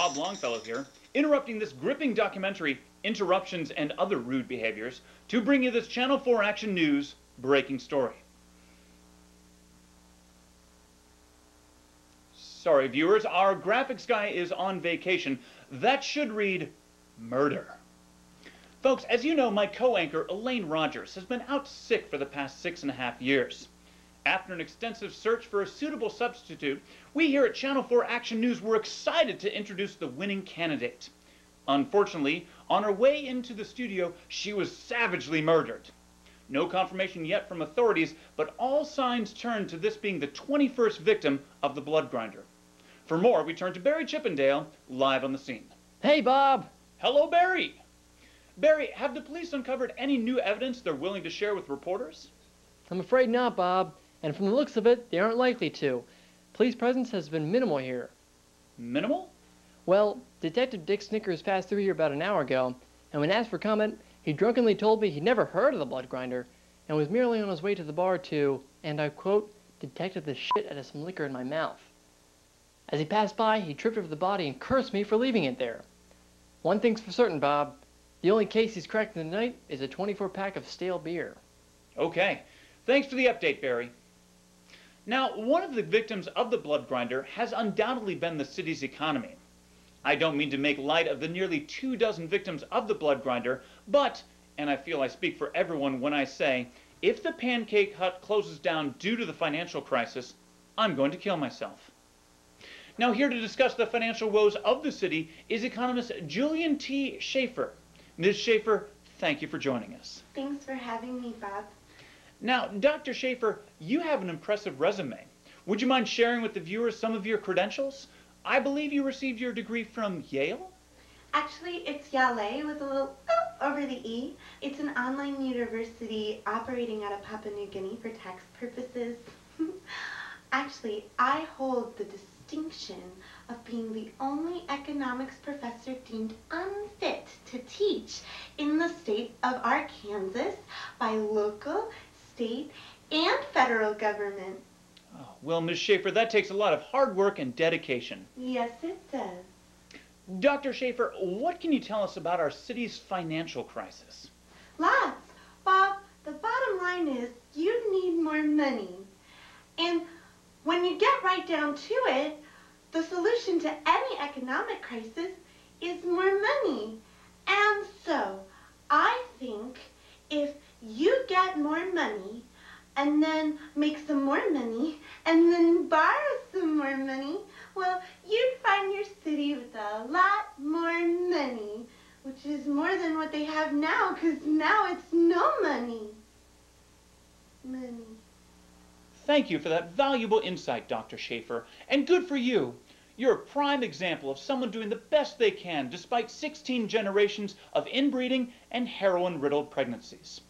Bob Longfellow here, interrupting this gripping documentary, Interruptions and Other Rude Behaviors, to bring you this Channel 4 Action News breaking story. Sorry, viewers, our graphics guy is on vacation. That should read murder. Folks, as you know, my co-anchor, Elaine Rogers, has been out sick for the past 6.5 years. After an extensive search for a suitable substitute, we here at Channel 4 Action News were excited to introduce the winning candidate. Unfortunately, on her way into the studio, she was savagely murdered. No confirmation yet from authorities, but all signs turn to this being the 21st victim of the blood grinder. For more, we turn to Barry Chippendale, live on the scene. Hey, Bob! Hello, Barry! Barry, have the police uncovered any new evidence they're willing to share with reporters? I'm afraid not, Bob. And from the looks of it, they aren't likely to. Police presence has been minimal here. Minimal? Well, Detective Dick Snickers passed through here about an hour ago, and when asked for comment, he drunkenly told me he'd never heard of the blood grinder, and was merely on his way to the bar to, and I quote, detected the shit out of some liquor in my mouth. As he passed by, he tripped over the body and cursed me for leaving it there. One thing's for certain, Bob. The only case he's cracked in the night is a 24-pack of stale beer. Okay. Thanks for the update, Barry. Now, one of the victims of the blood grinder has undoubtedly been the city's economy. I don't mean to make light of the nearly 24 victims of the blood grinder, but, and I feel I speak for everyone when I say, if the Pancake Hut closes down due to the financial crisis, I'm going to kill myself. Now, here to discuss the financial woes of the city is economist Julian T. Schaefer. Ms. Schaefer, thank you for joining us. Thanks for having me, Bob. Now, Dr. Schaefer, you have an impressive resume. Would you mind sharing with the viewers some of your credentials? I believe you received your degree from Yale? Actually, it's Yale with a little over the E. It's an online university operating out of Papua New Guinea for tax purposes. Actually, I hold the distinction of being the only economics professor deemed unfit to teach in the state of Arkansas by local, state, and federal government. Oh, well, Ms. Schaefer, that takes a lot of hard work and dedication. Yes, it does. Dr. Schaefer, what can you tell us about our city's financial crisis? Lots. Bob, the bottom line is you need more money. And when you get right down to it, the solution to any economic crisis is more money. And so, I think if you get more money, and then make some more money, and then borrow some more money, well, you'd find your city with a lot more money, which is more than what they have now, because now it's no money. Money. Thank you for that valuable insight, Dr. Schaefer, and good for you. You're a prime example of someone doing the best they can despite 16 generations of inbreeding and heroin-riddled pregnancies.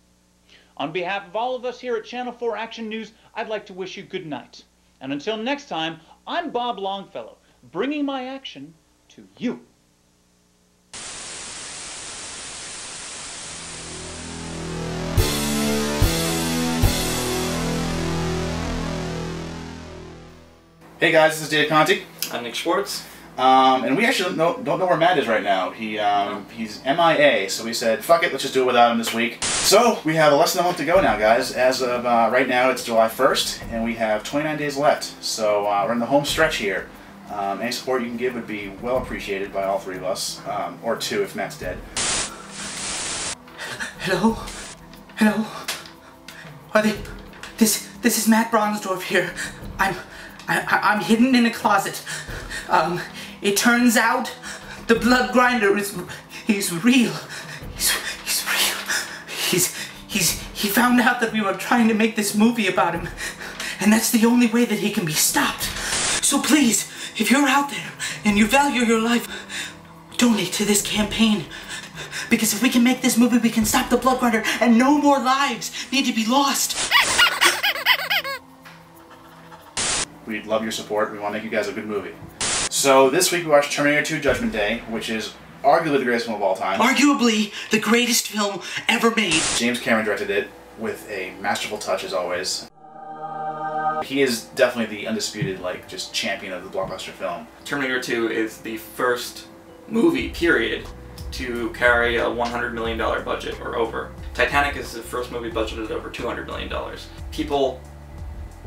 On behalf of all of us here at Channel 4 Action News, I'd like to wish you good night. And until next time, I'm Bob Longfellow, bringing my action to you. Hey guys, this is Dave Conti. I'm Nick Schwartz. And we actually don't know where Matt is right now. He's MIA, so we said, fuck it, let's just do it without him this week. So, we have less than a month to go now, guys. As of right now, it's July 1st, and we have 29 days left. So, we're in the home stretch here. Any support you can give would be well appreciated by all three of us. Or two if Matt's dead. Hello? Hello? Are they... This is Matt Bronsdorf here. I'm hidden in a closet. It turns out the blood grinder he's real. He's real. He found out that we were trying to make this movie about him, and that's the only way that he can be stopped. So please, if you're out there and you value your life, donate to this campaign. Because if we can make this movie, we can stop the blood grinder, and no more lives need to be lost. We'd love your support. We want to make you guys a good movie. So this week we watched Terminator 2 Judgment Day, which is arguably the greatest film of all time. Arguably the greatest film ever made. James Cameron directed it with a masterful touch as always. He is definitely the undisputed, like, just champion of the blockbuster film. Terminator 2 is the first movie, period, to carry a $100 million budget or over. Titanic is the first movie budgeted over $200 million. People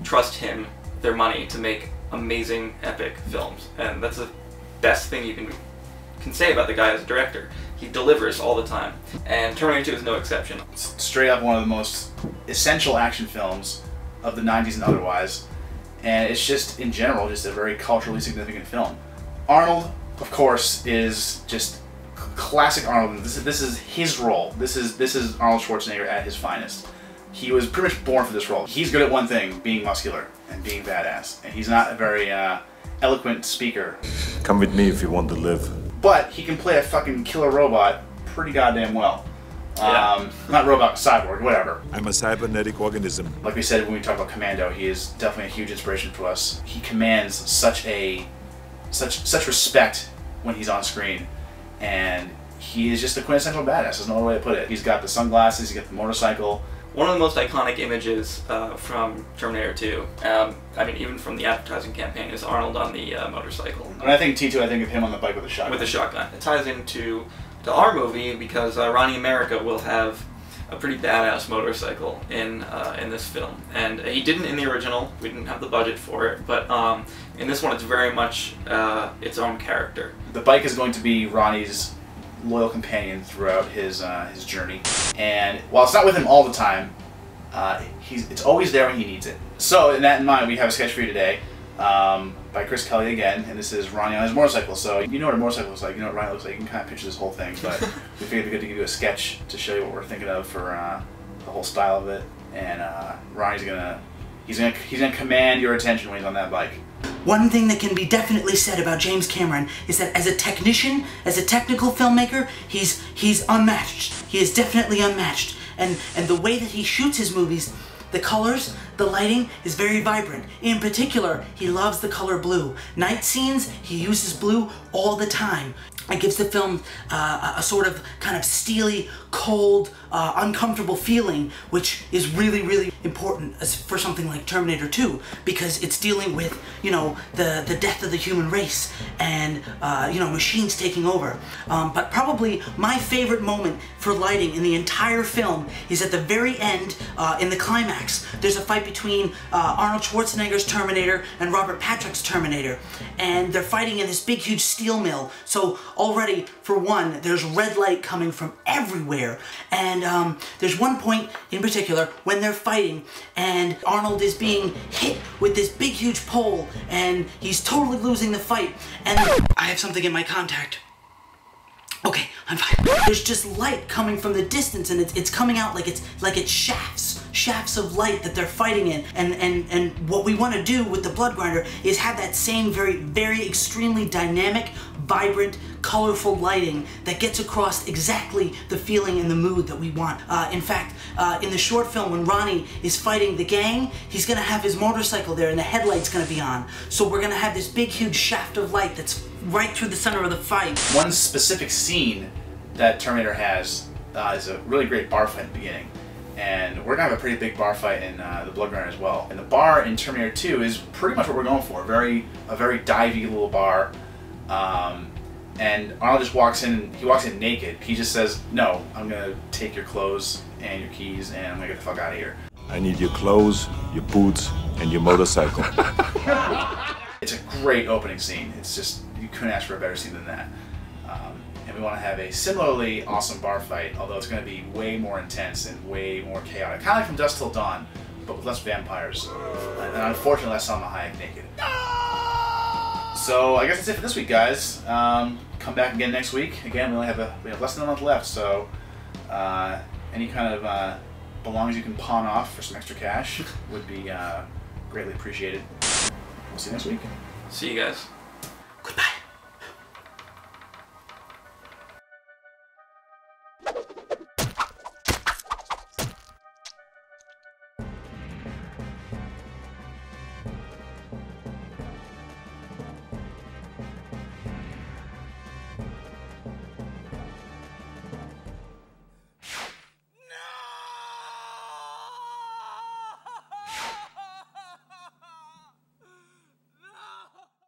trust him, their money, to make amazing, epic films, and that's the best thing you can say about the guy as a director. He delivers all the time, and Terminator 2 is no exception. It's straight up one of the most essential action films of the 90s and otherwise, and it's just, in general, just a very culturally significant film. Arnold, of course, is just classic Arnold. This is his role. This is Arnold Schwarzenegger at his finest. He was pretty much born for this role. He's good at one thing, being muscular and being badass, and he's not a very eloquent speaker. Come with me if you want to live. But he can play a fucking killer robot pretty goddamn well. Yeah. Not robot, cyborg, whatever. I'm a cybernetic organism. Like we said when we talked about Commando, he is definitely a huge inspiration to us. He commands such respect when he's on screen, and he is just a quintessential badass. There's no other way to put it. He's got the sunglasses, he's got the motorcycle. One of the most iconic images from Terminator 2, I mean, even from the advertising campaign, is Arnold on the motorcycle. When I think T2, I think of him on the bike with a shotgun. With a shotgun. It ties into our movie because Ronnie America will have a pretty badass motorcycle in this film, and he didn't in the original. We didn't have the budget for it, but in this one, it's very much its own character. The bike is going to be Ronnie's loyal companion throughout his journey, and while it's not with him all the time, it's always there when he needs it. So, in that in mind, we have a sketch for you today by Chris Kelly again, and this is Ronnie on his motorcycle. So you know what a motorcycle looks like, you know what Ronnie looks like, you can kind of picture this whole thing, but we figured it'd be good to give you a sketch to show you what we're thinking of for the whole style of it, and Ronnie's gonna command your attention when he's on that bike. One thing that can be definitely said about James Cameron is that as a technician, as a technical filmmaker, he's unmatched. He is definitely unmatched. And the way that he shoots his movies, the colors, the lighting is very vibrant. In particular, he loves the color blue. Night scenes, he uses blue all the time. It gives the film a sort of kind of steely, cold, uncomfortable feeling, which is really, really important for something like Terminator 2, because it's dealing with, you know, the death of the human race and, you know, machines taking over. But probably my favorite moment for lighting in the entire film is at the very end, in the climax. There's a fight between Arnold Schwarzenegger's Terminator and Robert Patrick's Terminator, and they're fighting in this big, huge steel mill. So already, for one, there's red light coming from everywhere, and there's one point in particular when they're fighting, and Arnold is being hit with this big, huge pole, and he's totally losing the fight, and I have something in my contact. Okay, I'm fine. There's just light coming from the distance, and it's coming out like it's shafts of light that they're fighting in. And what we want to do with the Blood Grinder is have that same very extremely dynamic, vibrant, colorful lighting that gets across exactly the feeling and the mood that we want. In fact, in the short film, when Ronnie is fighting the gang, he's gonna have his motorcycle there and the headlight's gonna be on. So we're gonna have this big, huge shaft of light that's right through the center of the fight. One specific scene that Terminator has is a really great bar fight in the beginning. And we're gonna have a pretty big bar fight in the Blood Grinder as well. And the bar in Terminator 2 is pretty much what we're going for. A very divey little bar. And Arnold just walks in, he walks in naked. He just says, no, I'm gonna take your clothes and your keys and I'm gonna get the fuck out of here. I need your clothes, your boots, and your motorcycle. It's a great opening scene. It's just, you couldn't ask for a better scene than that. And we want to have a similarly awesome bar fight, although it's going to be way more intense and way more chaotic. Kind of like From Dusk Till Dawn, but with less vampires. And unfortunately less Salma Hayek naked. So I guess that's it for this week, guys. Come back again next week. Again, we have less than a month left, so any kind of belongings you can pawn off for some extra cash would be greatly appreciated. We'll see you next week. See you guys.